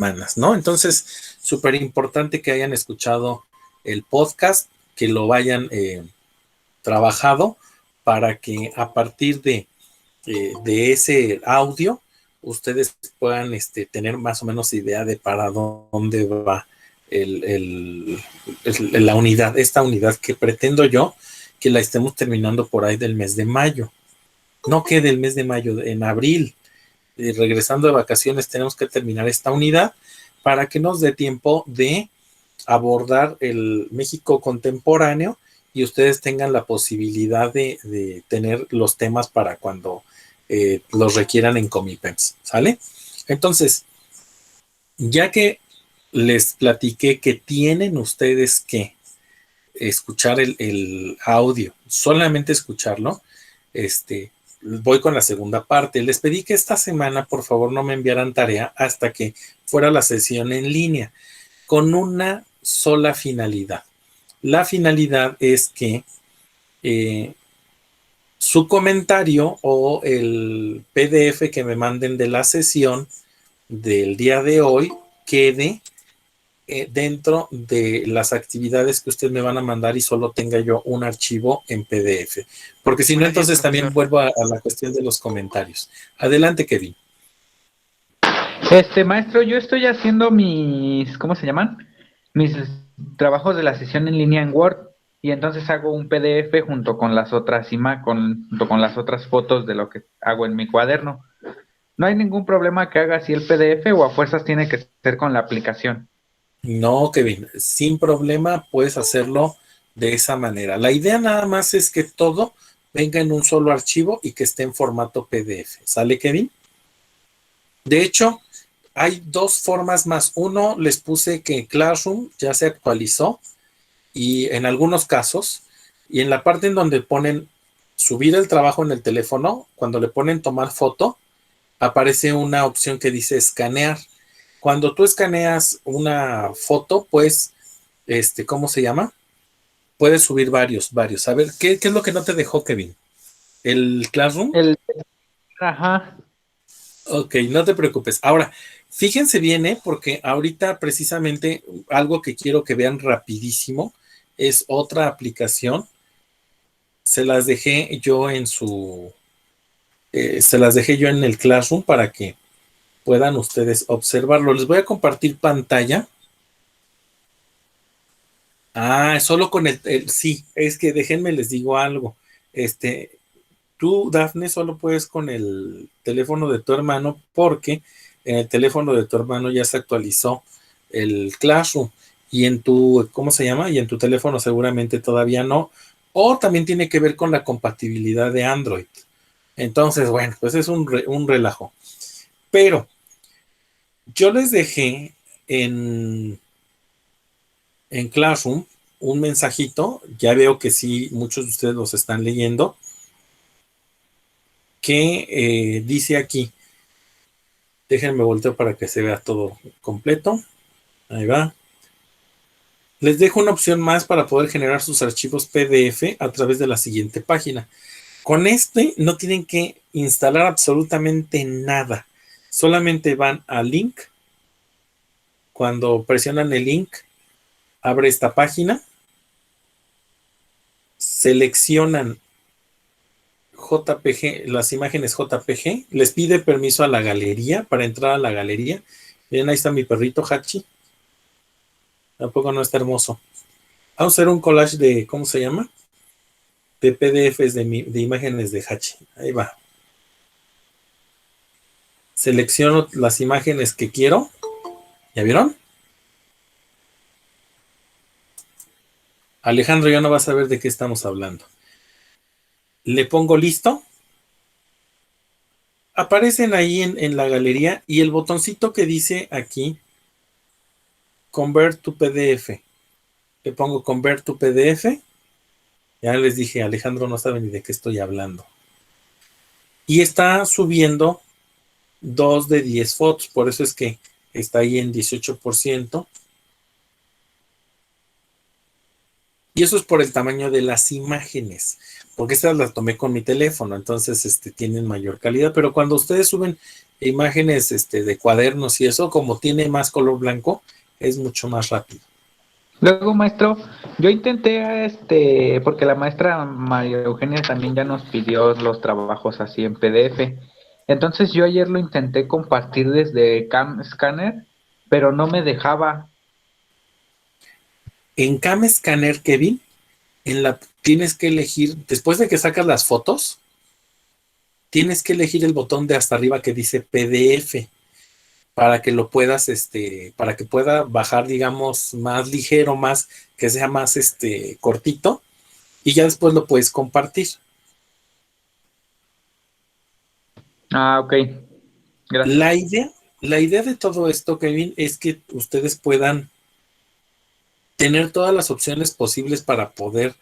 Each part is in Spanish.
semanas, ¿no? Entonces, súper importante que hayan escuchado el podcast, que lo vayan trabajado para que a partir de ese audio ustedes puedan tener más o menos idea de para dónde va la unidad, esta unidad que pretendo yo que la estemos terminando por ahí del mes de mayo. No que del mes de mayo, en abril, regresando de vacaciones, tenemos que terminar esta unidad para que nos dé tiempo de abordar el México contemporáneo y ustedes tengan la posibilidad de tener los temas para cuando los requieran en Comipems, ¿sale? Entonces, ya que les platiqué que tienen ustedes que escuchar el audio, solamente escucharlo, voy con la segunda parte. Les pedí que esta semana, por favor, no me enviaran tarea hasta que fuera la sesión en línea, con una sola finalidad. La finalidad es que su comentario o el PDF que me manden de la sesión del día de hoy quede dentro de las actividades que ustedes me van a mandar y solo tenga yo un archivo en PDF. Porque si no, entonces también vuelvo a la cuestión de los comentarios. Adelante, Kevin. Maestro, yo estoy haciendo mis, ¿cómo se llaman? Mis trabajos de la sesión en línea en Word y entonces hago un PDF junto con las otras junto con las otras fotos de lo que hago en mi cuaderno. ¿No hay ningún problema que haga así el PDF o a fuerzas tiene que ser con la aplicación? No, Kevin, sin problema puedes hacerlo de esa manera. La idea nada más es que todo venga en un solo archivo y que esté en formato PDF. ¿Sale, Kevin? De hecho, hay dos formas más. Uno, les puse que Classroom ya se actualizó y en algunos casos, y en la parte en donde ponen subir el trabajo en el teléfono, cuando le ponen tomar foto, aparece una opción que dice escanear. Cuando tú escaneas una foto, pues, ¿cómo se llama? Puedes subir varios. A ver, ¿qué es lo que no te dejó, Kevin? ¿El Classroom? Ajá. Ok, no te preocupes. Ahora, fíjense bien, porque ahorita precisamente algo que quiero que vean rapidísimo es otra aplicación. Se las dejé yo se las dejé yo en el Classroom para que puedan ustedes observarlo. Les voy a compartir pantalla. Solo con sí, es que déjenme les digo algo. Tú, Dafne, solo puedes con el teléfono de tu hermano porque en el teléfono de tu hermano ya se actualizó el Classroom y en tu, ¿cómo se llama? Y en tu teléfono seguramente todavía no. O también tiene que ver con la compatibilidad de Android. Entonces, bueno, pues es un relajo. Pero yo les dejé en Classroom un mensajito, ya veo que sí, muchos de ustedes los están leyendo, que dice aquí, déjenme volteo para que se vea todo completo, ahí va. Les dejo una opción más para poder generar sus archivos PDF a través de la siguiente página. Con no tienen que instalar absolutamente nada, solamente van al link, cuando presionan el link, abre esta página, seleccionan JPG, las imágenes JPG, les pide permiso a la galería para entrar a la galería. Miren, ahí está mi perrito Hachi. Tampoco no está hermoso. Vamos a hacer un collage de, ¿cómo se llama? De PDFs de imágenes de Hachi. Ahí va. Selecciono las imágenes que quiero. ¿Ya vieron? Alejandro ya no va a saber de qué estamos hablando. Le pongo listo. Aparecen ahí en la galería y el botoncito que dice aquí Convert to PDF. Le pongo Convert to PDF. Ya les dije, Alejandro no sabe ni de qué estoy hablando. Y está subiendo 2 de 10 fotos, por eso es que está ahí en 18%. Y eso es por el tamaño de las imágenes, porque estas las tomé con mi teléfono, entonces tienen mayor calidad, pero cuando ustedes suben imágenes de cuadernos y eso, como tiene más color blanco, es mucho más rápido. Luego, maestro, yo intenté, porque la maestra María Eugenia también ya nos pidió los trabajos así en PDF. Entonces yo ayer lo intenté compartir desde Scanner, pero no me dejaba. En Cam Scanner, Kevin, tienes que elegir, después de que sacas las fotos, tienes que elegir el botón de hasta arriba que dice PDF para que lo puedas, para que pueda bajar, digamos, más ligero, más, que sea más, cortito, y ya después lo puedes compartir. Ah, ok. Gracias. La idea, la idea de todo esto, Kevin, es que ustedes puedan tener todas las opciones posibles para poder,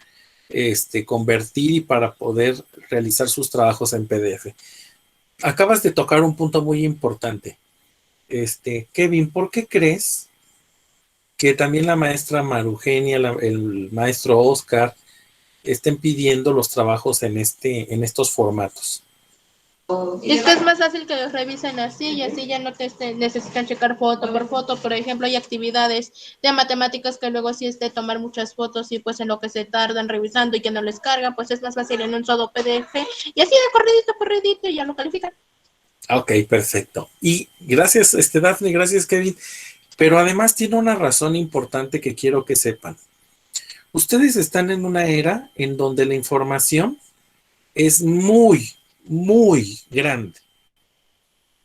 convertir y para poder realizar sus trabajos en PDF. Acabas de tocar un punto muy importante. Kevin, ¿por qué crees que también la maestra Marugenia, el maestro Oscar, estén pidiendo los trabajos en estos formatos? Es que es más fácil que los revisen así y así ya no necesitan checar foto por foto. Por ejemplo, hay actividades de matemáticas que luego sí es de tomar muchas fotos y pues en lo que se tardan revisando y que no les carga, pues es más fácil en un solo PDF y así de corridito y ya lo califican. Ok, perfecto. Y gracias, Daphne, gracias, Kevin. Pero además tiene una razón importante que quiero que sepan. Ustedes están en una era en donde la información es muy, muy grande.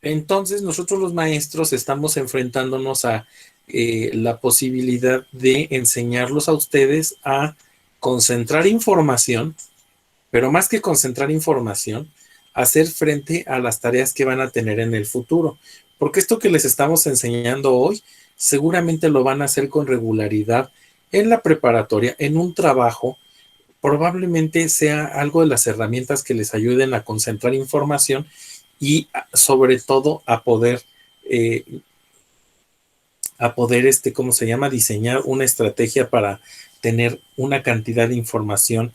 Entonces, nosotros los maestros estamos enfrentándonos a la posibilidad de enseñarlos a ustedes a concentrar información, pero más que concentrar información, hacer frente a las tareas que van a tener en el futuro. Porque esto que les estamos enseñando hoy, seguramente lo van a hacer con regularidad en la preparatoria, en un trabajo, probablemente sea algo de las herramientas que les ayuden a concentrar información y sobre todo eh, a poder, ¿cómo se llama? Diseñar una estrategia para tener una cantidad de información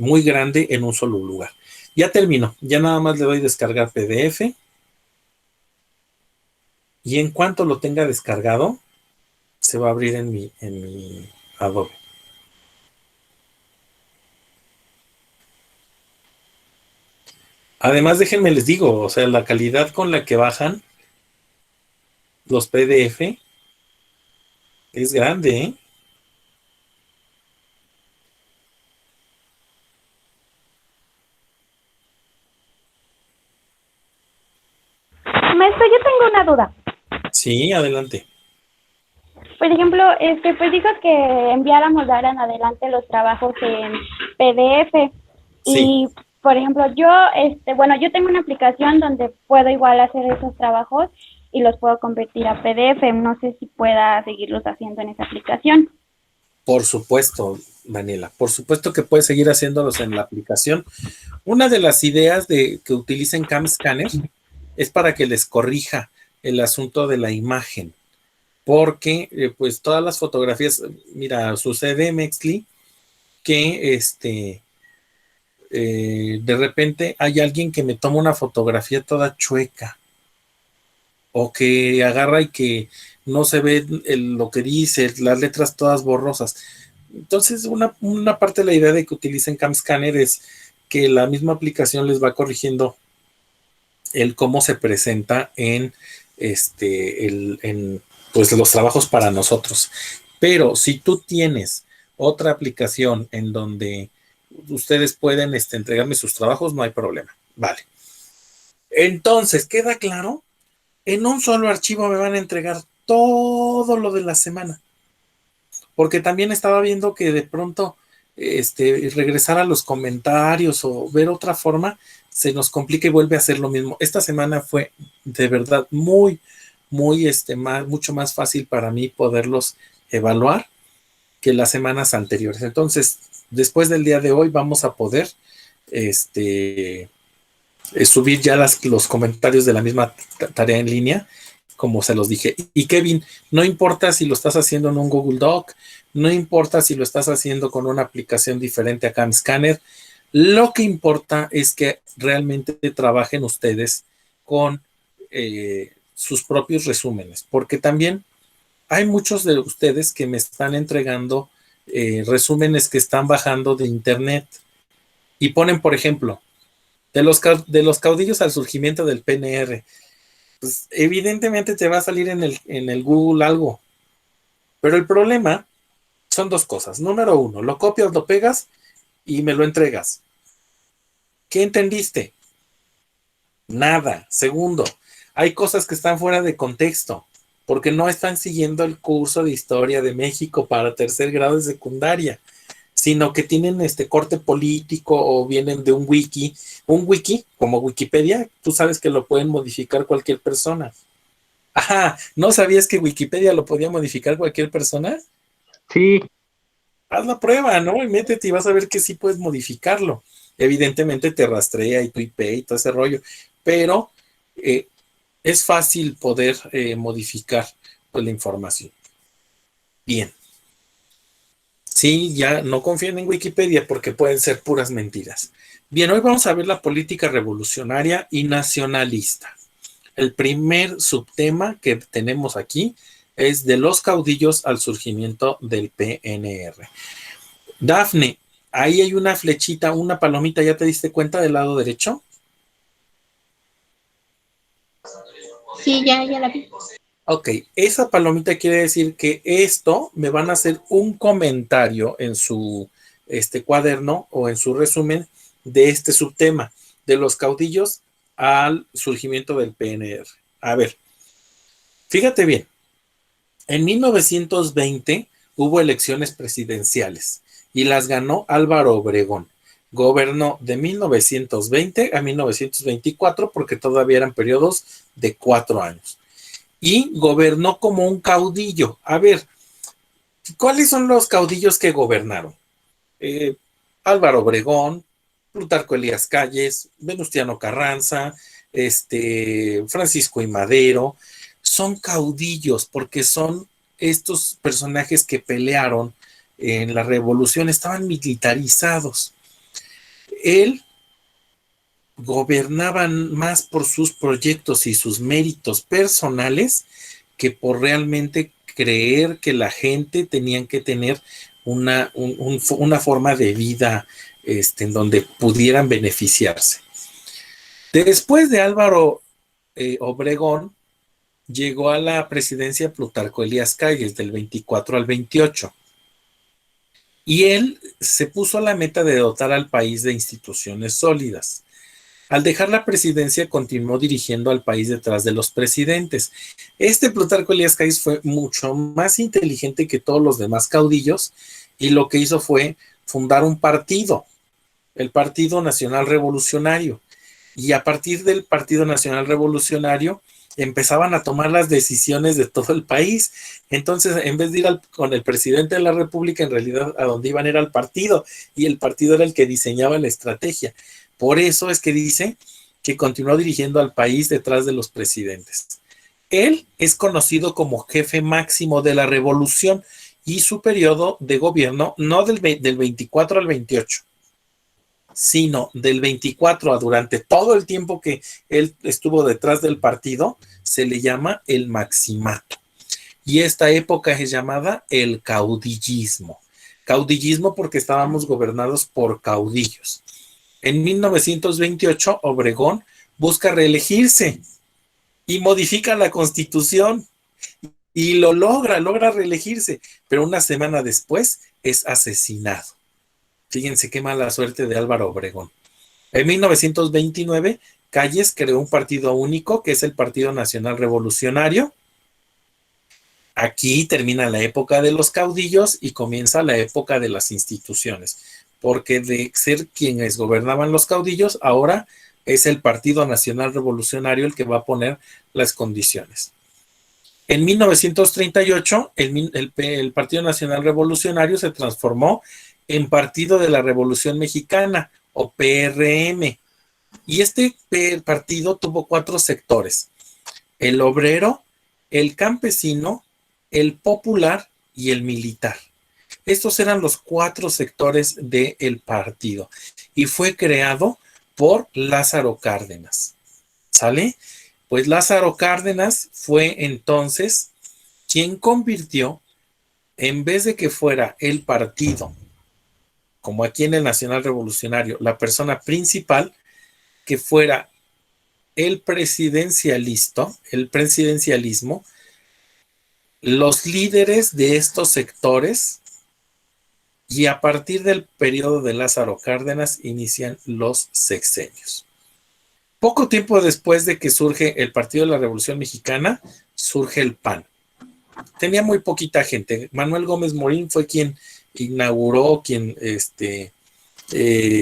muy grande en un solo lugar. Ya termino, ya nada más le doy descargar PDF y en cuanto lo tenga descargado, se va a abrir en mi Adobe. Además, déjenme les digo, o sea, la calidad con la que bajan los PDF es grande, ¿eh? Maestro, yo tengo una duda. Sí, adelante. Por ejemplo, pues dijo que enviáramos de ahora en adelante los trabajos en PDF. Sí, Y, por ejemplo, yo tengo una aplicación donde puedo igual hacer esos trabajos y los puedo convertir a PDF. No sé si pueda seguirlos haciendo en esa aplicación. por supuesto, Daniela. Por supuesto que puedes seguir haciéndolos en la aplicación. Una de las ideas de que utilicen Cam Scanner es para que les corrija el asunto de la imagen, porque pues todas las fotografías, mira, sucede, Mexli, que de repente hay alguien que me toma una fotografía toda chueca o que agarra y que no se ve lo que dice, las letras todas borrosas. Entonces, una parte de la idea de que utilicen Cam Scanner es que la misma aplicación les va corrigiendo el cómo se presenta pues los trabajos para nosotros. Pero si tú tienes otra aplicación en donde ustedes pueden entregarme sus trabajos, no hay problema. Vale. Entonces, ¿queda claro? En un solo archivo me van a entregar todo lo de la semana. Porque también estaba viendo que de pronto regresar a los comentarios o ver otra forma se nos complica y vuelve a hacer lo mismo. Esta semana fue de verdad muy, muy, mucho más fácil para mí poderlos evaluar que las semanas anteriores. Entonces, después del día de hoy vamos a poder subir ya los comentarios de la misma tarea en línea, como se los dije. Y Kevin, no importa si lo estás haciendo en un Google Doc, no importa si lo estás haciendo con una aplicación diferente a Cam Scanner, lo que importa es que realmente trabajen ustedes con sus propios resúmenes, porque también hay muchos de ustedes que me están entregando resúmenes que están bajando de internet y ponen, por ejemplo, de los caudillos al surgimiento del PNR. Pues evidentemente te va a salir en el Google algo, pero el problema son dos cosas. Número uno, lo copias, lo pegas y me lo entregas. ¿Qué entendiste? Nada. Segundo, hay cosas que están fuera de contexto, porque no están siguiendo el curso de historia de México para tercer grado de secundaria, sino que tienen este corte político o vienen de un wiki como Wikipedia, tú sabes que lo pueden modificar cualquier persona. Ajá, ¿no sabías que Wikipedia lo podía modificar cualquier persona? Sí, Haz la prueba, ¿no? Y métete y vas a ver que sí puedes modificarlo. Evidentemente te rastrea y tu IP y todo ese rollo, pero es fácil poder modificar pues, la información. Bien. Sí, ya no confíen en Wikipedia porque pueden ser puras mentiras. Bien, hoy vamos a ver la política revolucionaria y nacionalista. El primer subtema que tenemos aquí es de los caudillos al surgimiento del PNR. Dafne, ahí hay una flechita, una palomita, ¿ya te diste cuenta del lado derecho? Sí, ya la vi. Ok, esa palomita quiere decir que esto me van a hacer un comentario en su cuaderno o en su resumen de este subtema, de los caudillos al surgimiento del PNR. A ver, fíjate bien, en 1920 hubo elecciones presidenciales y las ganó Álvaro Obregón. Gobernó de 1920 a 1924 porque todavía eran periodos de 4 años. Y gobernó como un caudillo. A ver, ¿cuáles son los caudillos que gobernaron? Álvaro Obregón, Plutarco Elías Calles, Venustiano Carranza, Francisco I. Madero. Son caudillos porque son estos personajes que pelearon en la revolución, estaban militarizados. Él gobernaban más por sus proyectos y sus méritos personales que por realmente creer que la gente tenían que tener una forma de vida en donde pudieran beneficiarse. Después de Álvaro Obregón, llegó a la presidencia Plutarco Elías Calles del 24 al 28. Y él se puso la meta de dotar al país de instituciones sólidas. Al dejar la presidencia, continuó dirigiendo al país detrás de los presidentes. Plutarco Elías Calles fue mucho más inteligente que todos los demás caudillos y lo que hizo fue fundar un partido, el Partido Nacional Revolucionario. Y a partir del Partido Nacional Revolucionario empezaban a tomar las decisiones de todo el país. Entonces, en vez de ir con el presidente de la República, en realidad a donde iban era al partido, y el partido era el que diseñaba la estrategia. Por eso es que dice que continuó dirigiendo al país detrás de los presidentes. Él es conocido como jefe máximo de la revolución y su periodo de gobierno no del 24 al 28, sino del 24 a durante todo el tiempo que él estuvo detrás del partido, se le llama el maximato. Y esta época es llamada el caudillismo. Caudillismo porque estábamos gobernados por caudillos. En 1928, Obregón busca reelegirse y modifica la Constitución y lo logra reelegirse, pero una semana después es asesinado. Fíjense qué mala suerte de Álvaro Obregón. En 1929, Calles creó un partido único, que es el Partido Nacional Revolucionario. Aquí termina la época de los caudillos y comienza la época de las instituciones, porque de ser quienes gobernaban los caudillos, ahora es el Partido Nacional Revolucionario el que va a poner las condiciones. En 1938, el Partido Nacional Revolucionario se transformó en Partido de la Revolución Mexicana, o PRM. Y este partido tuvo 4 sectores: el obrero, el campesino, el popular y el militar. Estos eran los 4 sectores del partido y fue creado por Lázaro Cárdenas. ¿Sale? Pues Lázaro Cárdenas fue entonces quien convirtió, en vez de que fuera el partido, como aquí en el Nacional Revolucionario, la persona principal, que fuera el presidencialismo, los líderes de estos sectores, y a partir del periodo de Lázaro Cárdenas inician los sexenios. Poco tiempo después de que surge el Partido de la Revolución Mexicana, surge el PAN. Tenía muy poquita gente. Manuel Gómez Morín fue quien inauguró, quien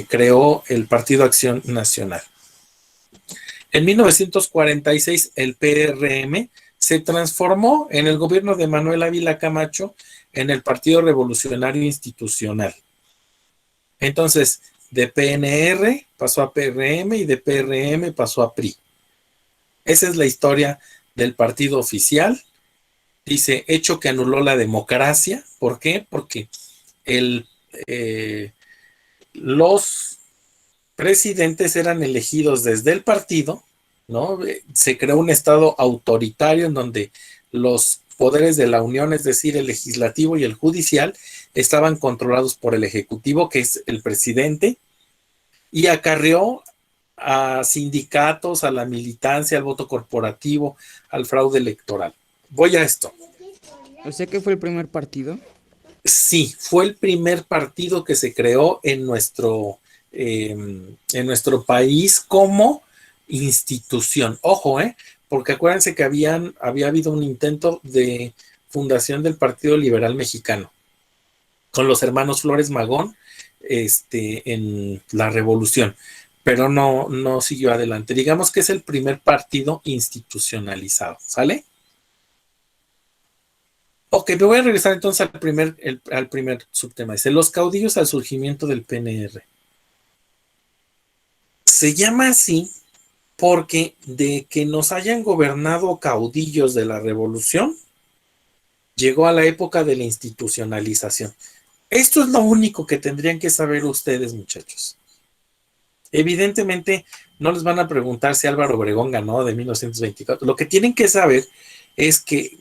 creó el Partido Acción Nacional. En 1946 el PRM se transformó en el gobierno de Manuel Ávila Camacho en el Partido Revolucionario Institucional. Entonces, de PNR pasó a PRM y de PRM pasó a PRI. Esa es la historia del partido oficial. Dice, hecho que anuló la democracia. ¿Por qué? Porque los presidentes eran elegidos desde el partido, ¿no? Se creó un estado autoritario en donde los poderes de la Unión, es decir, el legislativo y el judicial, estaban controlados por el ejecutivo, que es el presidente, y acarreó a sindicatos, a la militancia, al voto corporativo, al fraude electoral. Voy a esto. ¿O sea que fue el primer partido? Sí, fue el primer partido que se creó en nuestro país como institución. Ojo, porque acuérdense que había habido un intento de fundación del Partido Liberal Mexicano con los hermanos Flores Magón en la Revolución, pero no siguió adelante. Digamos que es el primer partido institucionalizado, ¿sale? Ok, me voy a regresar entonces al primer subtema. Dice, los caudillos al surgimiento del PNR. Se llama así porque de que nos hayan gobernado caudillos de la revolución, llegó a la época de la institucionalización. Esto es lo único que tendrían que saber ustedes, muchachos. Evidentemente, no les van a preguntar si Álvaro Obregón ganó de 1924. Lo que tienen que saber es que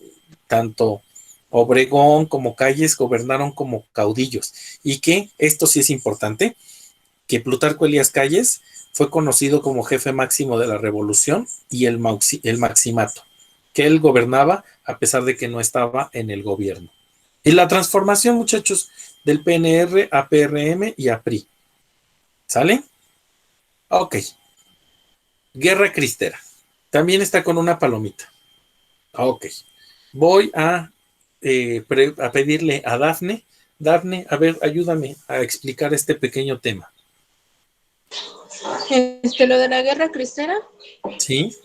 tanto Obregón como Calles gobernaron como caudillos, y que, esto sí es importante, que Plutarco Elías Calles fue conocido como jefe máximo de la revolución y el maximato, que él gobernaba a pesar de que no estaba en el gobierno. Y la transformación, muchachos, del PNR a PRM y a PRI. ¿Sale? Ok. Guerra Cristera. También está con una palomita. Ok. Voy a pedirle a Dafne. Dafne, a ver, ayúdame a explicar este pequeño tema. Lo de la Guerra Cristera. Sí.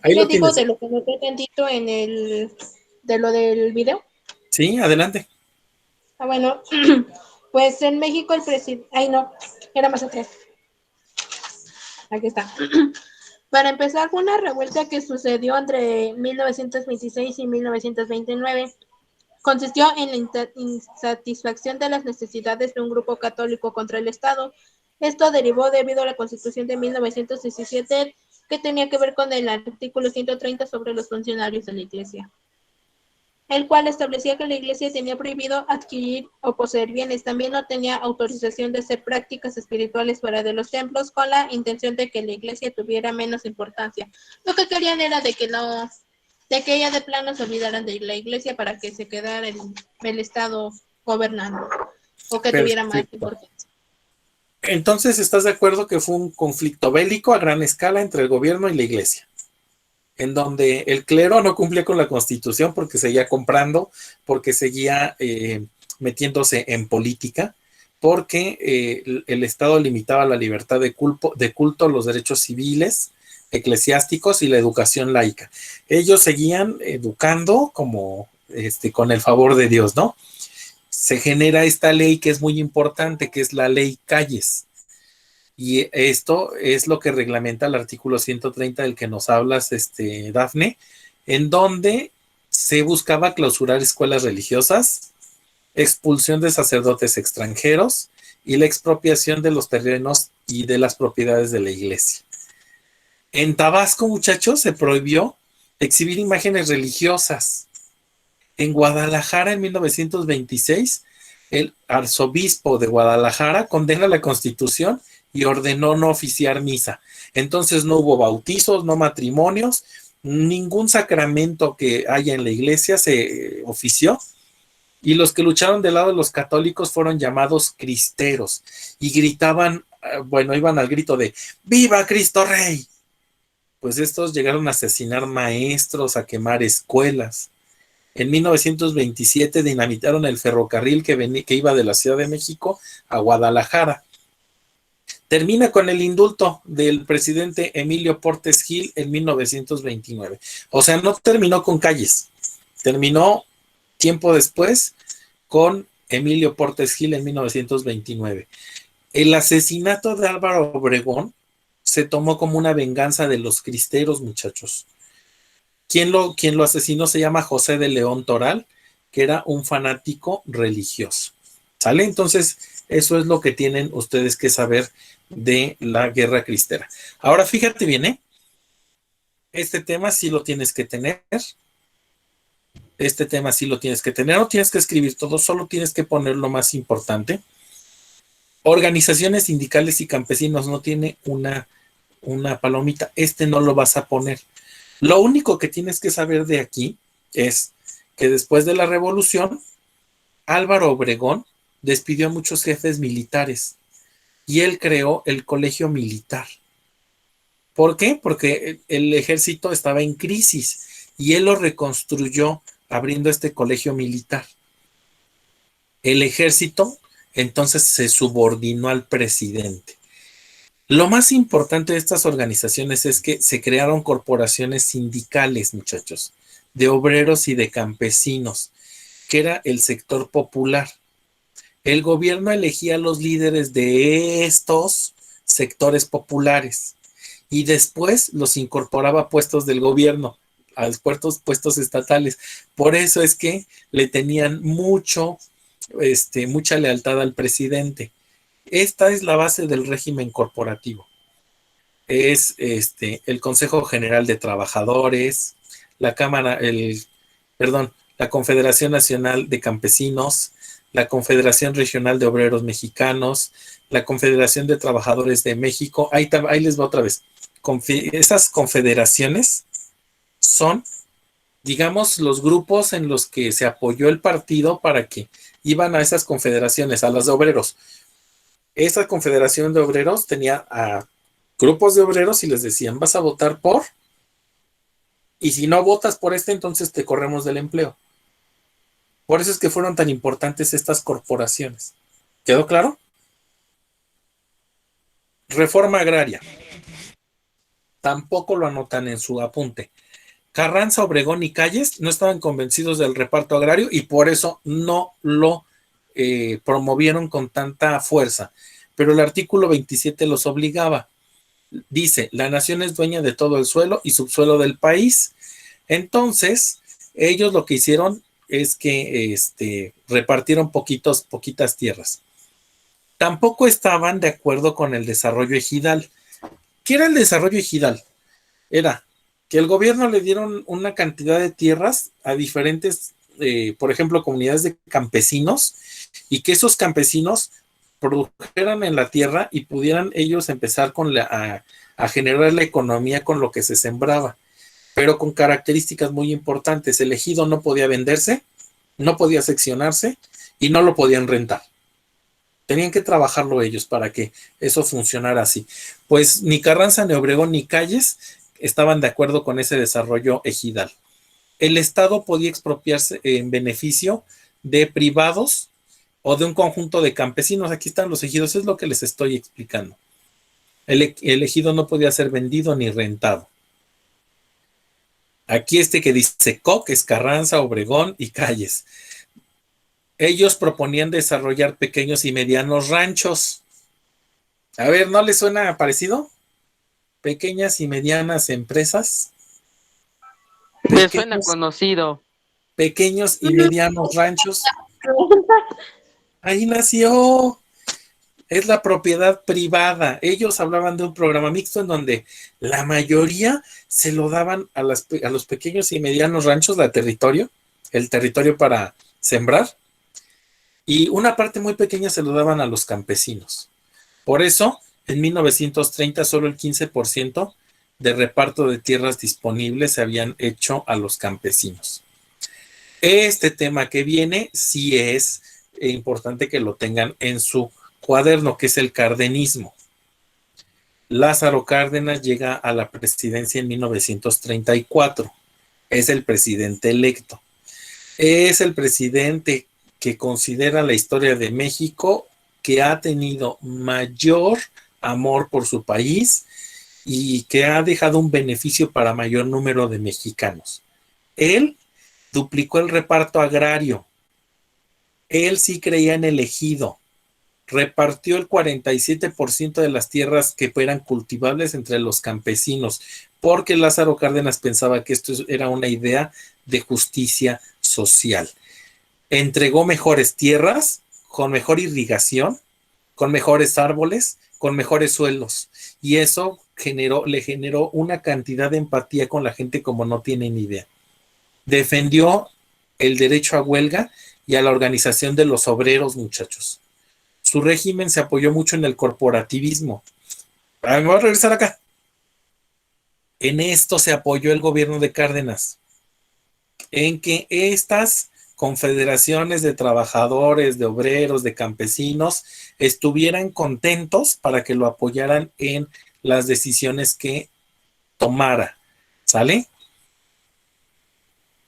Ahí lo digo de lo que noté tantito de lo del video. Sí, adelante. Bueno, pues en México el presidente, no, era más atrás. Aquí está. Para empezar, fue una revuelta que sucedió entre 1926 y 1929. Consistió en la insatisfacción de las necesidades de un grupo católico contra el Estado. Esto derivó debido a la Constitución de 1917, que tenía que ver con el artículo 130 sobre los funcionarios de la Iglesia, el cual establecía que la Iglesia tenía prohibido adquirir o poseer bienes. También no tenía autorización de hacer prácticas espirituales fuera de los templos, con la intención de que la Iglesia tuviera menos importancia. Lo que querían era de que ella de plano se olvidaran de la Iglesia para que se quedara el Estado gobernando, o que tuviera más importancia. Entonces, ¿estás de acuerdo que fue un conflicto bélico a gran escala entre el gobierno y la Iglesia, en donde el clero no cumplía con la Constitución porque seguía comprando, porque seguía metiéndose en política, porque el Estado limitaba la libertad de culto, los derechos civiles, eclesiásticos y la educación laica? Ellos seguían educando como con el favor de Dios, ¿no? Se genera esta ley que es muy importante, que es la ley Calles. Y esto es lo que reglamenta el artículo 130 del que nos hablas, Dafne, en donde se buscaba clausurar escuelas religiosas, expulsión de sacerdotes extranjeros y la expropiación de los terrenos y de las propiedades de la Iglesia. En Tabasco, muchachos, se prohibió exhibir imágenes religiosas. En Guadalajara, en 1926, el arzobispo de Guadalajara condena la Constitución y ordenó no oficiar misa. Entonces no hubo bautizos, no matrimonios, ningún sacramento que haya en la iglesia se ofició. Y los que lucharon del lado de los católicos fueron llamados cristeros y gritaban, bueno, iban al grito de ¡Viva Cristo Rey! Pues estos llegaron a asesinar maestros, a quemar escuelas. En 1927 dinamitaron el ferrocarril que iba de la Ciudad de México a Guadalajara. Termina con el indulto del presidente Emilio Portes Gil en 1929. O sea, no terminó con Calles, terminó tiempo después con Emilio Portes Gil en 1929. El asesinato de Álvaro Obregón se tomó como una venganza de los cristeros, muchachos. Quien lo asesinó se llama José de León Toral, que era un fanático religioso. ¿Sale? Entonces, eso es lo que tienen ustedes que saber de la guerra cristera. Ahora, fíjate bien, ¿eh? Este tema sí lo tienes que tener. Este tema sí lo tienes que tener. No tienes que escribir todo, solo tienes que poner lo más importante. Organizaciones sindicales y campesinos, no tiene una palomita. Este no lo vas a poner. Lo único que tienes que saber de aquí es que después de la revolución, Álvaro Obregón despidió a muchos jefes militares y él creó el colegio militar. ¿Por qué? Porque el ejército estaba en crisis y él lo reconstruyó abriendo este colegio militar. El ejército entonces se subordinó al presidente. Lo más importante de estas organizaciones es que se crearon corporaciones sindicales, muchachos, de obreros y de campesinos, que era el sector popular. El gobierno elegía a los líderes de estos sectores populares y después los incorporaba a puestos del gobierno, a puestos estatales. Por eso es que le tenían mucha lealtad al presidente. Esta es la base del régimen corporativo. Es el Consejo General de Trabajadores, la Confederación Nacional de Campesinos, la Confederación Regional de Obreros Mexicanos, la Confederación de Trabajadores de México. Ahí les va otra vez. Esas confederaciones son, digamos, los grupos en los que se apoyó el partido para que iban a esas confederaciones, a las de obreros. Esa confederación de obreros tenía a grupos de obreros y les decían, vas a votar por, y si no votas por entonces te corremos del empleo. Por eso es que fueron tan importantes estas corporaciones. ¿Quedó claro? Reforma agraria. Tampoco lo anotan en su apunte. Carranza, Obregón y Calles no estaban convencidos del reparto agrario y por eso no lo promovieron con tanta fuerza, pero el artículo 27 los obligaba. Dice, la nación es dueña de todo el suelo y subsuelo del país. Entonces, ellos lo que hicieron es que repartieron poquitas tierras. Tampoco estaban de acuerdo con el desarrollo ejidal. ¿Qué era el desarrollo ejidal? Era que el gobierno le dieron una cantidad de tierras a diferentes, por ejemplo, comunidades de campesinos, y que esos campesinos produjeran en la tierra y pudieran ellos empezar a generar la economía con lo que se sembraba, pero con características muy importantes. El ejido no podía venderse, no podía seccionarse y no lo podían rentar. Tenían que trabajarlo ellos para que eso funcionara así. Pues ni Carranza, ni Obregón, ni Calles estaban de acuerdo con ese desarrollo ejidal. El Estado podía expropiarse en beneficio de privados o de un conjunto de campesinos. Aquí están los ejidos, es lo que les estoy explicando. El ejido no podía ser vendido ni rentado. Aquí que dice COC es Carranza, Obregón y Calles. Ellos proponían desarrollar pequeños y medianos ranchos. A ver, ¿no les suena parecido? Pequeñas y medianas empresas. Me suena conocido. Pequeños y medianos ranchos. Ahí nació. es la propiedad privada. Ellos hablaban de un programa mixto en donde la mayoría se lo daban a los pequeños y medianos ranchos, el territorio para sembrar, y una parte muy pequeña se lo daban a los campesinos. Por eso, en 1930, solo el 15% de reparto de tierras disponibles se habían hecho a los campesinos. Este tema que viene sí es importante que lo tengan en su cuaderno, que es el cardenismo. Lázaro Cárdenas llega a la presidencia en 1934. Es el presidente electo. Es el presidente que considera la historia de México que ha tenido mayor amor por su país y que ha dejado un beneficio para mayor número de mexicanos. Él duplicó el reparto agrario. Él sí creía en el ejido. Repartió el 47% de las tierras que eran cultivables entre los campesinos, porque Lázaro Cárdenas pensaba que esto era una idea de justicia social. Entregó mejores tierras, con mejor irrigación, con mejores árboles, con mejores suelos, y eso le generó una cantidad de empatía con la gente como no tienen idea. Defendió el derecho a huelga y a la organización de los obreros, muchachos. Su régimen se apoyó mucho en el corporativismo. Me voy a regresar acá. En esto se apoyó el gobierno de Cárdenas, en que estas confederaciones de trabajadores, de obreros, de campesinos, estuvieran contentos para que lo apoyaran en las decisiones que tomara. ¿Sale?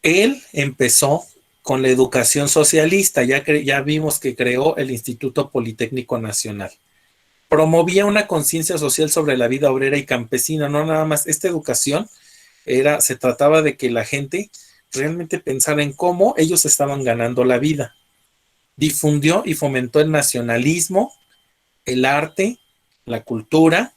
Él empezó con la educación socialista, ya vimos que creó el Instituto Politécnico Nacional. Promovía una conciencia social sobre la vida obrera y campesina, no nada más. Esta educación se trataba de que la gente realmente pensara en cómo ellos estaban ganando la vida. Difundió y fomentó el nacionalismo, el arte, la cultura.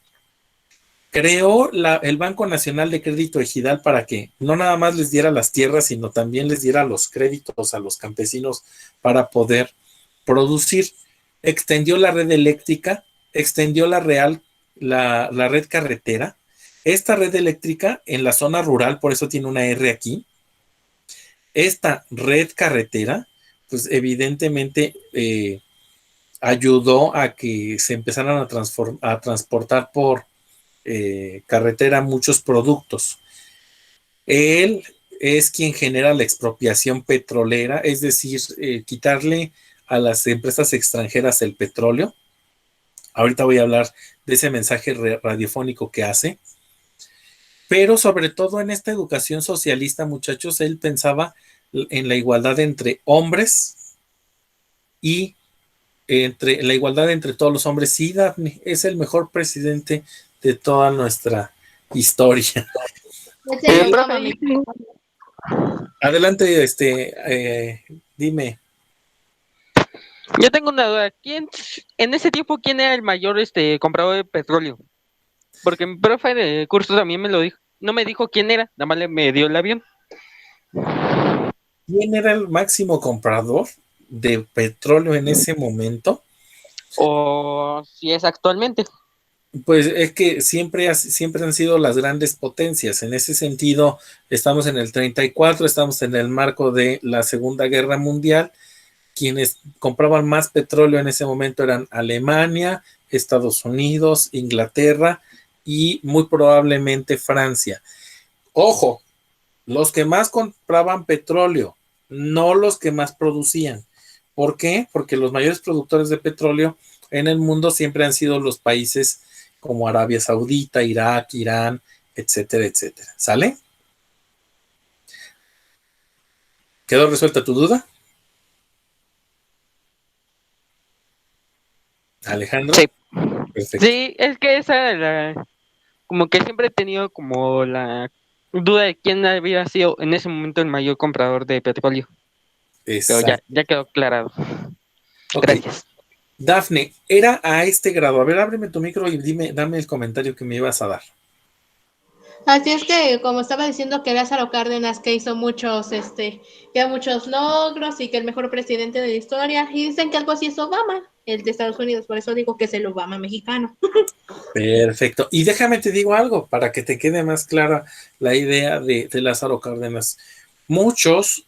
Creó el Banco Nacional de Crédito Ejidal para que no nada más les diera las tierras, sino también les diera los créditos a los campesinos para poder producir. Extendió la red eléctrica, extendió la red carretera. Esta red eléctrica en la zona rural, por eso tiene una R aquí, esta red carretera, pues evidentemente ayudó a que se empezaran a transportar por carretera muchos productos. Él es quien genera la expropiación petrolera, es decir, quitarle a las empresas extranjeras el petróleo. Ahorita voy a hablar de ese mensaje radiofónico que hace. Pero sobre todo en esta educación socialista, muchachos, él pensaba en la igualdad entre hombres y la igualdad entre todos los hombres. Sí, Daphne, es el mejor presidente de toda nuestra historia. Adelante, dime. Yo tengo una duda. En ese tiempo, quién era el mayor comprador de petróleo? Porque mi profe de curso también me lo dijo. No me dijo quién era, nada más me dio el avión. ¿Quién era el máximo comprador de petróleo en ese momento? O si es actualmente. Pues es que siempre han sido las grandes potencias. En ese sentido, estamos en el 34, estamos en el marco de la Segunda Guerra Mundial. Quienes compraban más petróleo en ese momento eran Alemania, Estados Unidos, Inglaterra y muy probablemente Francia. Ojo, los que más compraban petróleo, no los que más producían. ¿Por qué? Porque los mayores productores de petróleo en el mundo siempre han sido los países como Arabia Saudita, Irak, Irán, etcétera, etcétera. ¿Sale? ¿Quedó resuelta tu duda? Alejandro. Sí. Perfecto. Sí, es que esa era como que siempre he tenido como la duda de quién había sido en ese momento el mayor comprador de petróleo. Pero ya quedó aclarado. Okay. Gracias. Daphne, era a este grado. A ver, ábreme tu micro y dame el comentario que me ibas a dar. Así es que, como estaba diciendo que Lázaro Cárdenas que hizo muchos logros y que el mejor presidente de la historia, y dicen que algo así es Obama. el de Estados Unidos, por eso digo que es el Obama mexicano. Perfecto. Y déjame te digo algo para que te quede más clara la idea de Lázaro Cárdenas. Muchos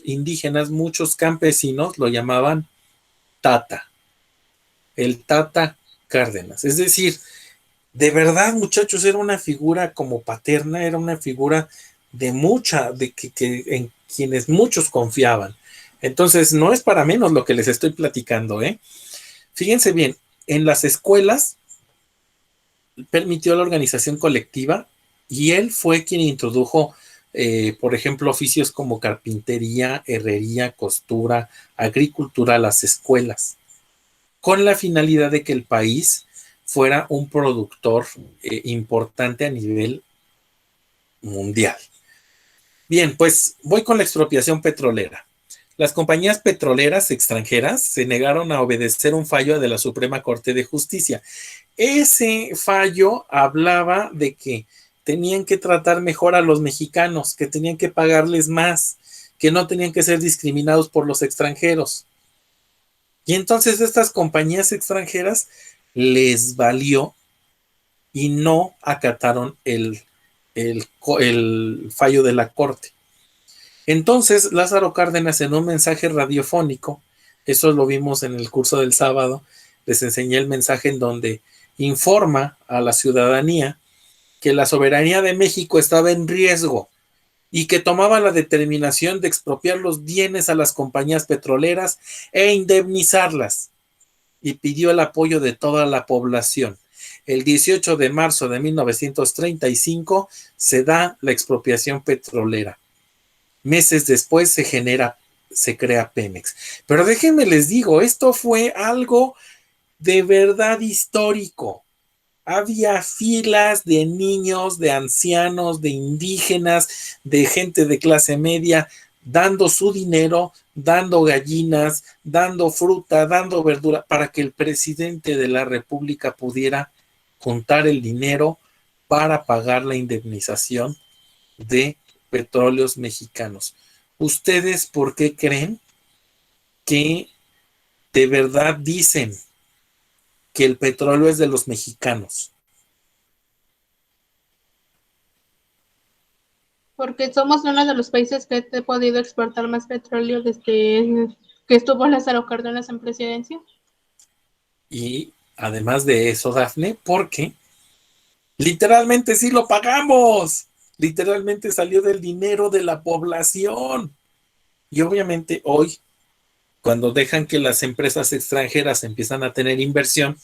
indígenas, muchos campesinos lo llamaban Tata, el Tata Cárdenas. Es decir, de verdad, muchachos, era una figura como paterna, era una figura en quienes muchos confiaban. Entonces, no es para menos lo que les estoy platicando, ¿eh? Fíjense bien, en las escuelas permitió la organización colectiva y él fue quien introdujo, por ejemplo, oficios como carpintería, herrería, costura, agricultura a las escuelas, con la finalidad de que el país fuera un productor importante a nivel mundial. Bien, pues voy con la expropiación petrolera. Las compañías petroleras extranjeras se negaron a obedecer un fallo de la Suprema Corte de Justicia. Ese fallo hablaba de que tenían que tratar mejor a los mexicanos, que tenían que pagarles más, que no tenían que ser discriminados por los extranjeros. Y entonces estas compañías extranjeras les valió y no acataron el fallo de la Corte. Entonces, Lázaro Cárdenas, en un mensaje radiofónico, eso lo vimos en el curso del sábado, les enseñé el mensaje en donde informa a la ciudadanía que la soberanía de México estaba en riesgo y que tomaba la determinación de expropiar los bienes a las compañías petroleras e indemnizarlas, y pidió el apoyo de toda la población. El 18 de marzo de 1935 se da la expropiación petrolera. Meses después se crea Pemex. Pero déjenme les digo, esto fue algo de verdad histórico. Había filas de niños, de ancianos, de indígenas, de gente de clase media, dando su dinero, dando gallinas, dando fruta, dando verdura, para que el presidente de la República pudiera juntar el dinero para pagar la indemnización de petróleos mexicanos. ¿Ustedes por qué creen que de verdad dicen que el petróleo es de los mexicanos? Porque somos uno de los países que ha podido exportar más petróleo desde que estuvo Lázaro Cárdenas en presidencia. Y además de eso, Dafne, porque literalmente sí lo pagamos. Literalmente salió del dinero de la población. Y obviamente hoy, cuando dejan que las empresas extranjeras empiezan a tener inversión,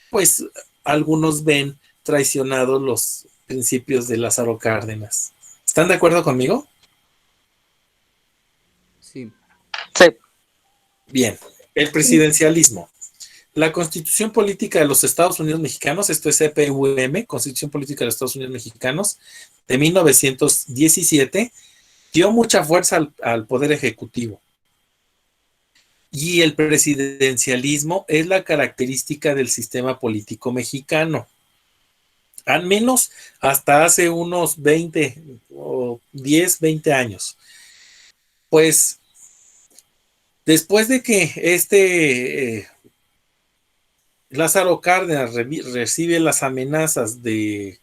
pues algunos ven traicionados los principios de Lázaro Cárdenas. ¿Están de acuerdo conmigo? Sí. Sí. Bien, el presidencialismo. La Constitución Política de los Estados Unidos Mexicanos, esto es CPUM, Constitución Política de los Estados Unidos Mexicanos, de 1917, dio mucha fuerza al Poder Ejecutivo. Y el presidencialismo es la característica del sistema político mexicano. Al menos hasta hace unos 20 o 10, 20 años. Pues después de que Lázaro Cárdenas recibe las amenazas de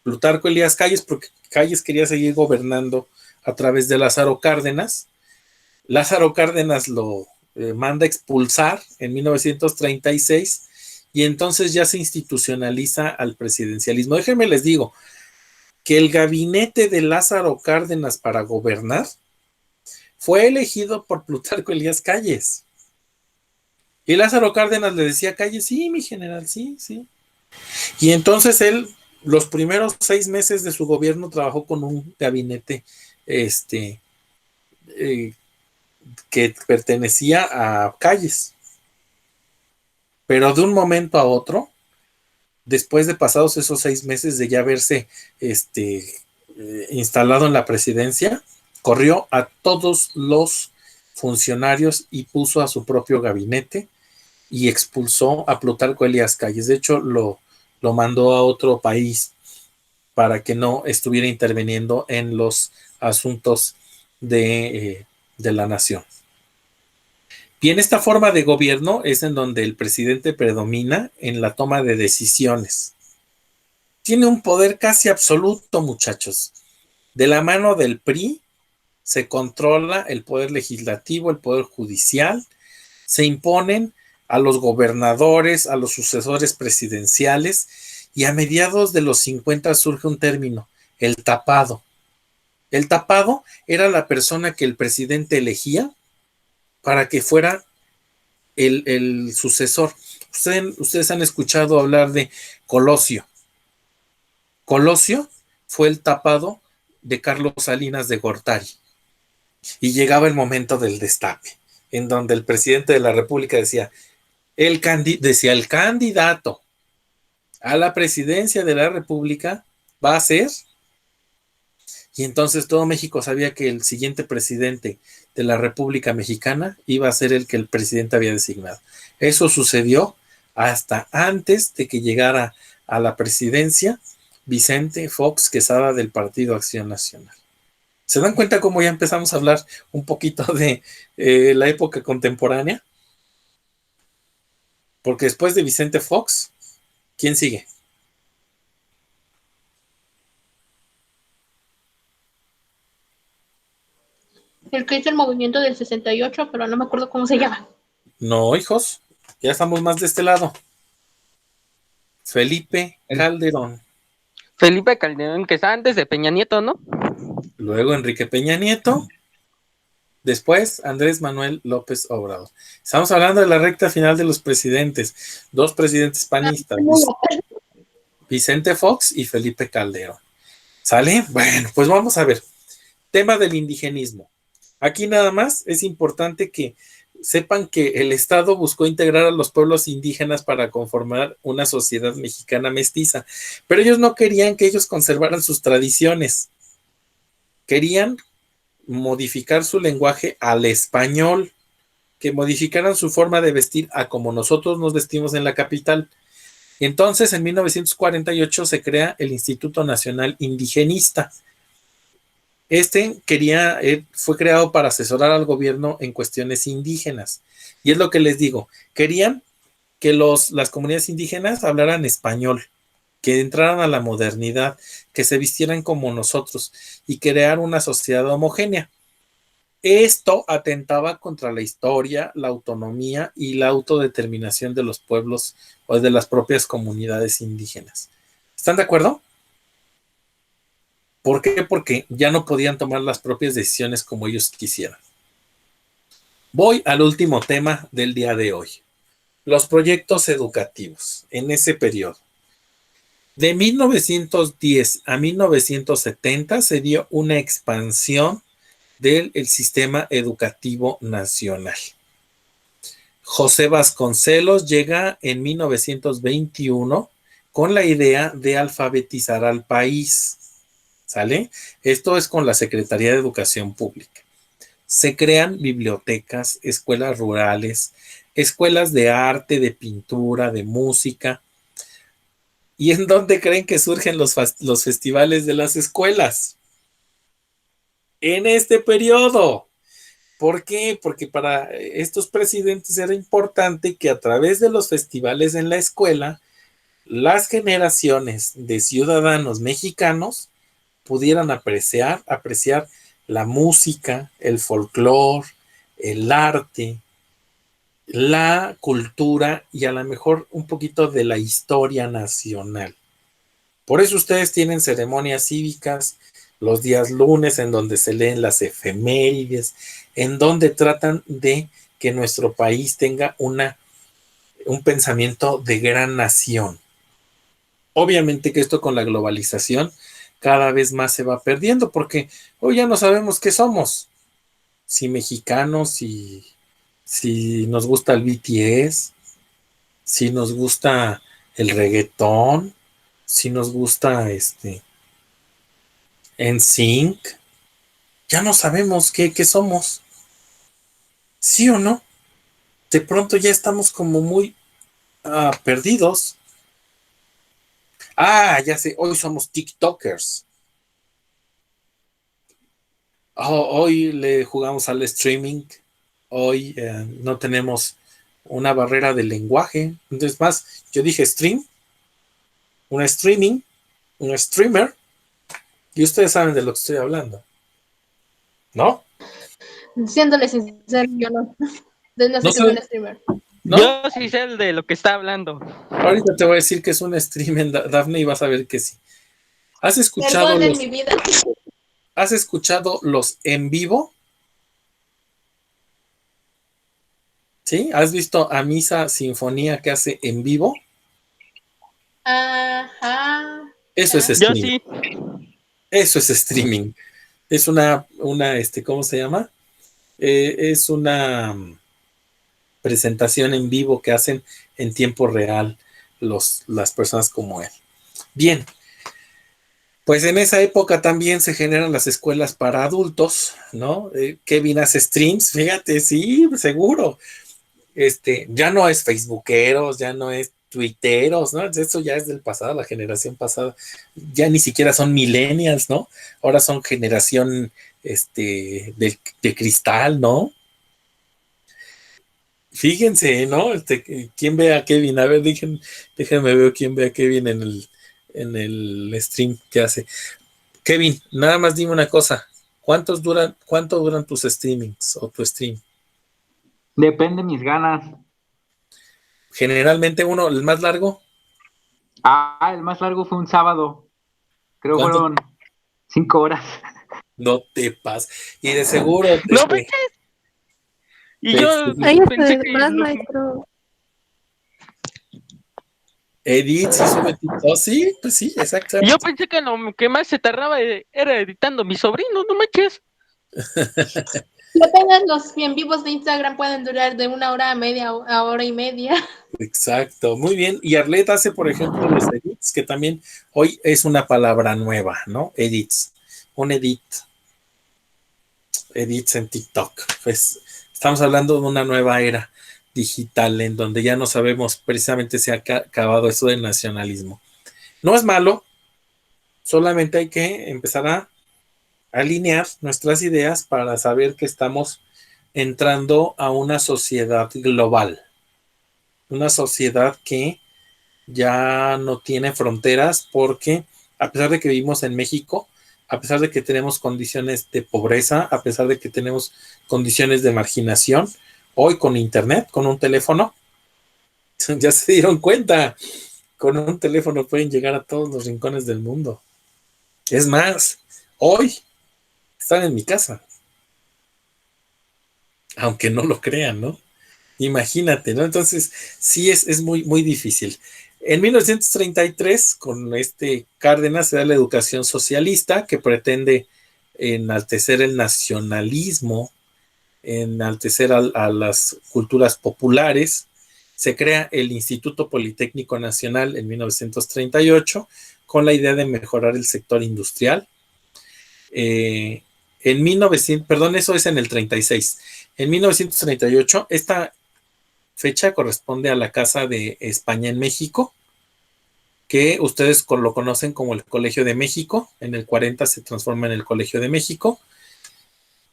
Plutarco Elías Calles, porque Calles quería seguir gobernando a través de Lázaro Cárdenas lo manda expulsar en 1936 y entonces ya se institucionaliza al presidencialismo. Déjenme les digo que el gabinete de Lázaro Cárdenas para gobernar fue elegido por Plutarco Elías Calles. Y Lázaro Cárdenas le decía a Calles, sí, mi general, sí, sí. Y entonces él, los primeros 6 meses de su gobierno, trabajó con un gabinete que pertenecía a Calles. Pero de un momento a otro, después de pasados esos 6 meses de ya haberse instalado en la presidencia, corrió a todos los funcionarios y puso a su propio gabinete y expulsó a Plutarco Elías Calles. De hecho, lo mandó a otro país para que no estuviera interviniendo en los asuntos de la nación. Bien, esta forma de gobierno es en donde el presidente predomina en la toma de decisiones. Tiene un poder casi absoluto, muchachos. De la mano del PRI se controla el poder legislativo, el poder judicial, se imponen a los gobernadores, a los sucesores presidenciales, y a mediados de los 50 surge un término, el tapado. El tapado era la persona que el presidente elegía para que fuera el sucesor. Ustedes han escuchado hablar de Colosio. Colosio fue el tapado de Carlos Salinas de Gortari. Y llegaba el momento del destape, en donde el presidente de la República decía, el candidato a la presidencia de la República va a ser, y entonces todo México sabía que el siguiente presidente de la República Mexicana iba a ser el que el presidente había designado. Eso sucedió hasta antes de que llegara a la presidencia Vicente Fox Quesada del Partido Acción Nacional. ¿Se dan cuenta cómo ya empezamos a hablar un poquito de la época contemporánea? Porque después de Vicente Fox, ¿quién sigue? El que hizo el movimiento del 68, pero no me acuerdo cómo se llama. No, hijos, ya estamos más de este lado. Felipe Calderón. Felipe Calderón, que está antes de Peña Nieto, ¿no? Luego Enrique Peña Nieto. Después Andrés Manuel López Obrador. Estamos hablando de la recta final de los presidentes. Dos presidentes panistas. Vicente Fox y Felipe Calderón. ¿Sale? Bueno, pues vamos a ver. Tema del indigenismo. Aquí nada más es importante que sepan que el Estado buscó integrar a los pueblos indígenas para conformar una sociedad mexicana mestiza, pero ellos no querían que ellos conservaran sus tradiciones. Querían modificar su lenguaje al español, que modificaran su forma de vestir a como nosotros nos vestimos en la capital. Entonces, en 1948 se crea el Instituto Nacional Indigenista. Fue creado para asesorar al gobierno en cuestiones indígenas. Y es lo que les digo, querían que las comunidades indígenas hablaran español, que entraran a la modernidad, que se vistieran como nosotros y crear una sociedad homogénea. Esto atentaba contra la historia, la autonomía y la autodeterminación de los pueblos o de las propias comunidades indígenas. ¿Están de acuerdo? ¿Por qué? Porque ya no podían tomar las propias decisiones como ellos quisieran. Voy al último tema del día de hoy. Los proyectos educativos en ese periodo. De 1910 a 1970 se dio una expansión del sistema educativo nacional. José Vasconcelos llega en 1921 con la idea de alfabetizar al país. ¿Sale? Esto es con la Secretaría de Educación Pública. Se crean bibliotecas, escuelas rurales, escuelas de arte, de pintura, de música. ¿Y en dónde creen que surgen los festivales de las escuelas? En este periodo. ¿Por qué? Porque para estos presidentes era importante que a través de los festivales en la escuela, las generaciones de ciudadanos mexicanos pudieran apreciar la música, el folclore, el arte, la cultura y a lo mejor un poquito de la historia nacional. Por eso ustedes tienen ceremonias cívicas los días lunes en donde se leen las efemérides, en donde tratan de que nuestro país tenga un pensamiento de gran nación. Obviamente que esto con la globalización cada vez más se va perdiendo porque hoy ya no sabemos qué somos, si mexicanos, si nos gusta el BTS, si nos gusta el reggaetón, si nos gusta NSYNC, ya no sabemos qué somos, ¿sí o no? De pronto ya estamos como muy perdidos. Ya sé, hoy somos TikTokers. Hoy le jugamos al streaming Hoy no tenemos una barrera de lenguaje. Entonces, más, yo dije stream, una streaming, un streamer, y ustedes saben de lo que estoy hablando, ¿no? Siéndole sincero, yo no. No sé qué es un streamer. ¿No? Yo sí sé de lo que está hablando. Ahorita te voy a decir que es un stream, Dafne, y vas a ver que sí. ¿Has escuchado mi vida. ¿Has escuchado los en vivo? ¿Sí? ¿Has visto a Misa Sinfonía que hace en vivo? Ajá. Eso es Yo streaming. sí. Eso es streaming. Es una, ¿cómo se llama? Es una presentación en vivo que hacen en tiempo real las personas como él. Bien, pues en esa época también se generan las escuelas para adultos, ¿no? Kevin hace streams, fíjate, sí, seguro. Ya no es facebookeros, ya no es tuiteros, ¿no? Eso ya es del pasado, la generación pasada. Ya ni siquiera son millennials, ¿no? Ahora son generación de cristal, ¿no? Fíjense, ¿no? ¿Quién ve a Kevin? A ver, déjenme ver quién ve a Kevin en el stream que hace. Kevin, nada más dime una cosa. ¿Cuánto duran tus streamings o tu stream? Depende de mis ganas. Generalmente el más largo. El más largo fue un sábado. Creo ¿Cuánto? fueron 5 horas. No te pases. Y de seguro. No manches. Y yo pensé que más, maestro. Edith, sí sube TikTok. Sí, pues sí, exacto. Yo pensé que lo que más se tardaba era editando mi sobrino, no manches. Apenas los bien vivos de Instagram pueden durar de 1 hora a media a hora y media. Exacto, muy bien. Y Arlette hace, por ejemplo, los edits, que también hoy es una palabra nueva, ¿no? Edits. Un edit. Edits en TikTok. Pues estamos hablando de una nueva era digital en donde ya no sabemos precisamente si ha acabado eso del nacionalismo. No es malo, solamente hay que empezar a alinear nuestras ideas para saber que estamos entrando a una sociedad global, una sociedad que ya no tiene fronteras porque a pesar de que vivimos en México, a pesar de que tenemos condiciones de pobreza, a pesar de que tenemos condiciones de marginación, hoy con internet, con un teléfono, ya se dieron cuenta, con un teléfono pueden llegar a todos los rincones del mundo. Es más, hoy están en mi casa, aunque no lo crean, ¿no? Imagínate, ¿no? Entonces, sí es muy, muy difícil. En 1933, con Cárdenas, se da la educación socialista que pretende enaltecer el nacionalismo, enaltecer a las culturas populares. Se crea el Instituto Politécnico Nacional en 1938 con la idea de mejorar el sector industrial. En 1900, perdón, eso es en el 36. En 1938, esta fecha corresponde a la Casa de España en México, que ustedes lo conocen como el Colegio de México. En el 40 se transforma en el Colegio de México.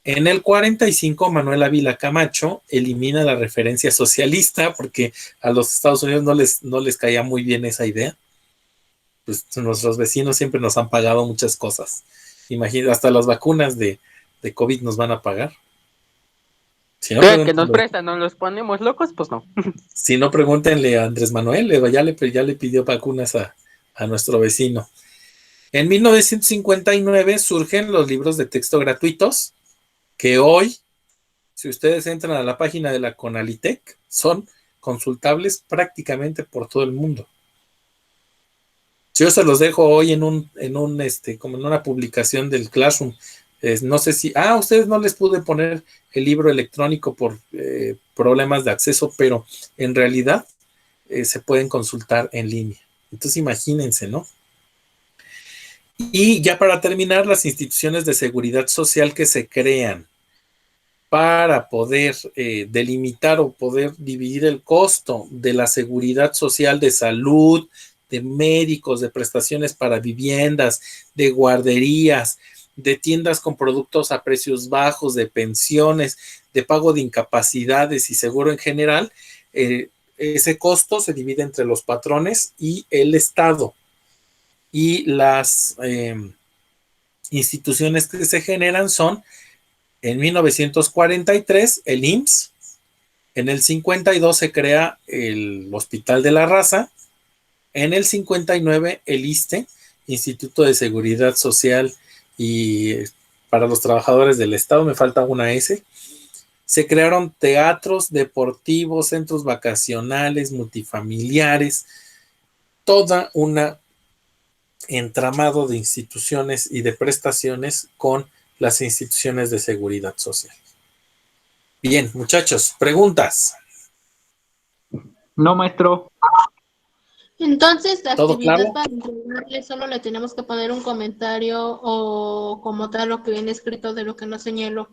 En el 45, Manuel Ávila Camacho elimina la referencia socialista porque a los Estados Unidos no les caía muy bien esa idea. Pues nuestros vecinos siempre nos han pagado muchas cosas. Imagínate, hasta las vacunas de COVID nos van a pagar. Si no, que nos prestan, nos los ponemos locos, pues no. Si no, pregúntenle a Andrés Manuel, ya le pidió vacunas a nuestro vecino. En 1959 surgen los libros de texto gratuitos, que hoy, si ustedes entran a la página de la Conalitec, son consultables prácticamente por todo el mundo. Yo se los dejo hoy como en una publicación del Classroom. No sé si, a ustedes no les pude poner el libro electrónico por problemas de acceso, pero en realidad se pueden consultar en línea. Entonces imagínense, ¿no? Y ya para terminar, las instituciones de seguridad social que se crean para poder delimitar o poder dividir el costo de la seguridad social de salud, de médicos, de prestaciones para viviendas, de guarderías, de tiendas con productos a precios bajos, de pensiones, de pago de incapacidades y seguro en general, ese costo se divide entre los patrones y el Estado. Y las instituciones que se generan son, en 1943, el IMSS. En el 52 se crea el Hospital de la Raza. En el 59 el ISSSTE, Instituto de Seguridad Social y para los trabajadores del Estado, me falta una S. Se crearon teatros deportivos, centros vacacionales, multifamiliares, toda una entramado de instituciones y de prestaciones con las instituciones de seguridad social. Bien, muchachos, preguntas. No, maestro. Entonces, la ¿Todo actividad claro? para entregarle solo le tenemos que poner un comentario o como tal lo que viene escrito de lo que nos señaló.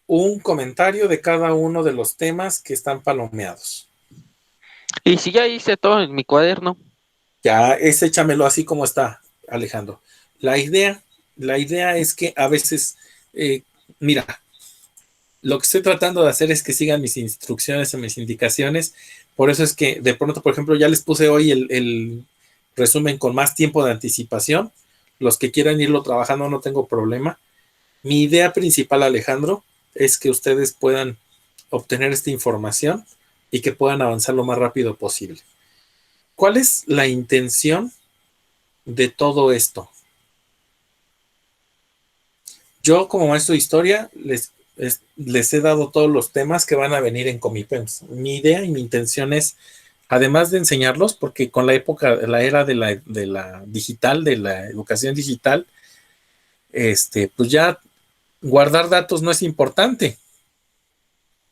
Un comentario de cada uno de los temas que están palomeados. Y si ya hice todo en mi cuaderno. Ya, échamelo así como está, Alejandro. La idea es que a veces, mira, lo que estoy tratando de hacer es que sigan mis instrucciones o mis indicaciones. Por eso es que de pronto, por ejemplo, ya les puse hoy el resumen con más tiempo de anticipación. Los que quieran irlo trabajando no tengo problema. Mi idea principal, Alejandro, es que ustedes puedan obtener esta información y que puedan avanzar lo más rápido posible. ¿Cuál es la intención de todo esto? Yo, como maestro de historia, les he dado todos los temas que van a venir en Comipems. Mi idea y mi intención es, además de enseñarlos, porque con la era de la digital, de la educación digital, pues ya guardar datos no es importante.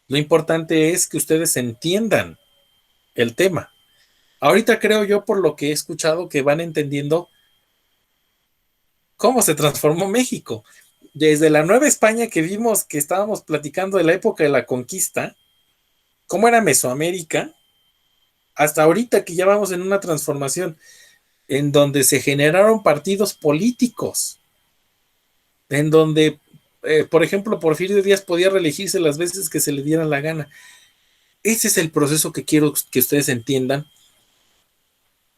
Lo importante es que ustedes entiendan el tema. Ahorita creo yo, por lo que he escuchado, que van entendiendo cómo se transformó México. Desde la Nueva España que vimos, que estábamos platicando de la época de la conquista, cómo era Mesoamérica, hasta ahorita que ya vamos en una transformación en donde se generaron partidos políticos, en donde, por ejemplo, Porfirio Díaz podía reelegirse las veces que se le diera la gana. Ese es el proceso que quiero que ustedes entiendan,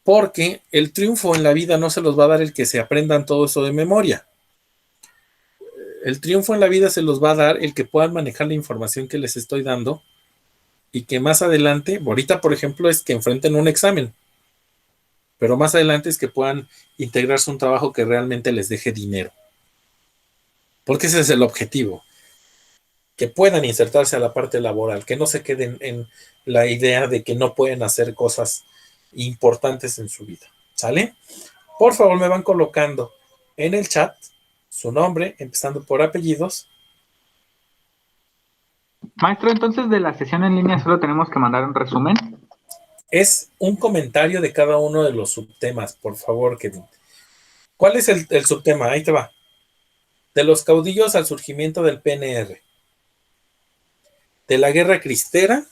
porque el triunfo en la vida no se los va a dar el que se aprendan todo eso de memoria. El triunfo en la vida se los va a dar el que puedan manejar la información que les estoy dando y que más adelante, ahorita por ejemplo es que enfrenten un examen, pero más adelante es que puedan integrarse a un trabajo que realmente les deje dinero. Porque ese es el objetivo, que puedan insertarse a la parte laboral, que no se queden en la idea de que no pueden hacer cosas importantes en su vida. ¿Sale? Por favor, me van colocando en el chat su nombre, empezando por apellidos. Maestro, entonces de la sesión en línea solo tenemos que mandar un resumen. Es un comentario de cada uno de los subtemas, por favor, Kevin. ¿Cuál es el subtema? Ahí te va. De los caudillos al surgimiento del PNR. De la guerra cristera.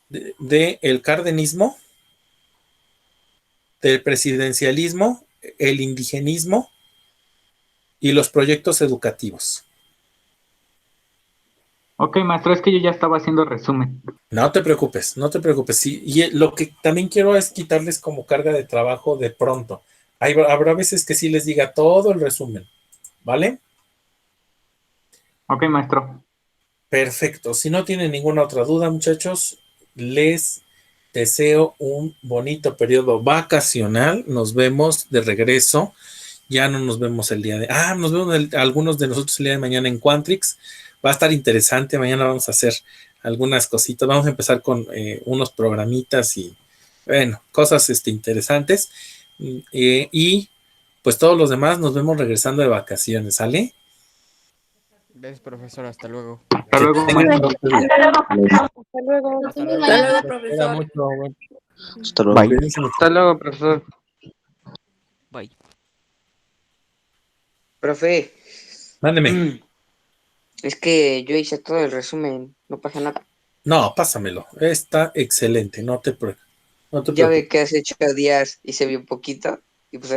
De el cardenismo. Del presidencialismo, el indigenismo y los proyectos educativos. Ok, maestro, es que yo ya estaba haciendo resumen. No te preocupes, no te preocupes. Sí, y lo que también quiero es quitarles como carga de trabajo de pronto. Habrá veces que sí les diga todo el resumen, ¿vale? Ok, maestro. Perfecto. Si no tienen ninguna otra duda, muchachos, les deseo un bonito periodo vacacional. Nos vemos de regreso. Ya no nos vemos el día de... nos vemos algunos de nosotros el día de mañana en Quantrix. Va a estar interesante. Mañana vamos a hacer algunas cositas. Vamos a empezar con unos programitas y, bueno, cosas interesantes. Y pues todos los demás nos vemos regresando de vacaciones. ¿Sale? Gracias, profesor. Hasta luego. Hasta luego, maestro. Hasta luego. Nos vemos Hasta mañana. luego, profesor. Hasta luego. Bye. Hasta luego, profesor. Bye. Profe, Mándeme. es que yo hice todo el resumen, no pasa nada. No, pásamelo. Está excelente. No te Ya preocupes. ve que hace 8 días hice bien poquito y pues